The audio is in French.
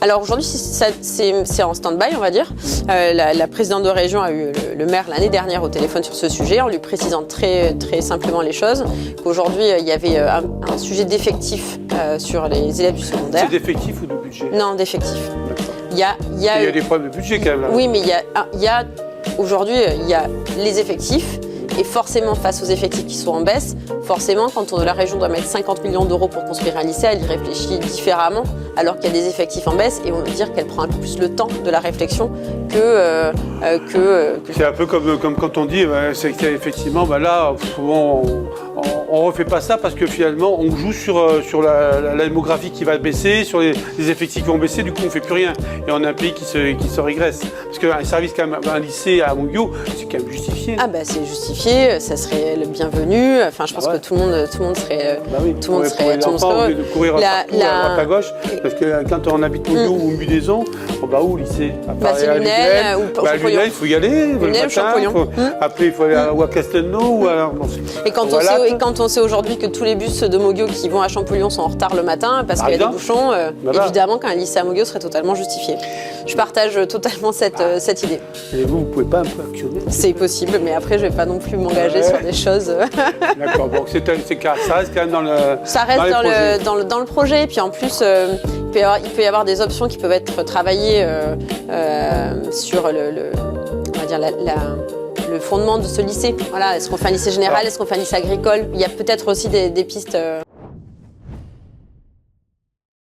Alors aujourd'hui, c'est en stand-by, on va dire. La présidente de région a eu le maire l'année dernière au téléphone sur ce sujet, en lui précisant très simplement les choses, qu'aujourd'hui, il y avait un sujet d'effectif sur les élèves du secondaire. C'est d'effectif ou de budget? Non, d'effectif. Il y a des problèmes de budget quand même. Là. Oui, mais aujourd'hui, il y a les effectifs. Et forcément, face aux effectifs qui sont en baisse, forcément, quand la région doit mettre 50 millions d'euros pour construire un lycée, elle y réfléchit différemment, alors qu'il y a des effectifs en baisse, et on veut dire qu'elle prend un peu plus le temps de la réflexion que C'est un peu comme quand on dit, c'est qu'effectivement, là, on refait pas ça parce que finalement, on joue sur la démographie qui va baisser, sur les effectifs qui vont baisser, du coup, on fait plus rien. Et on a un pays qui se régresse. Parce qu'un service, quand même, un lycée à Montguillot, c'est quand même justifié. Ah c'est justifié, ça serait le bienvenu. Enfin, je pense que tout le monde serait tout le monde serait heureux. De courir à droite à gauche, parce que quand on habite Montguillot ou Mudaison, on va où au lycée? C'est Lunel ou Champollion. Il faut y aller. Lunel ou Champollion. Après, il faut aller à Castelnau ou à... Et quand on sait aujourd'hui que tous les bus de Montguillot qui vont à Champollion sont en retard le matin parce qu'il y a des bouchons, évidemment qu'un lycée à Montguillot serait totalement justifié. Je partage totalement cette idée. Et vous pouvez pas un peu actionner? C'est possible, mais après, je vais pas non plus m'engager sur des choses. D'accord, donc ça reste quand même dans le. Ça reste dans le projet. Et puis en plus, il peut y avoir des options qui peuvent être travaillées sur on va dire le fondement de ce lycée. Voilà, est-ce qu'on fait un lycée général, est-ce qu'on fait un lycée agricole? Il y a peut-être aussi des pistes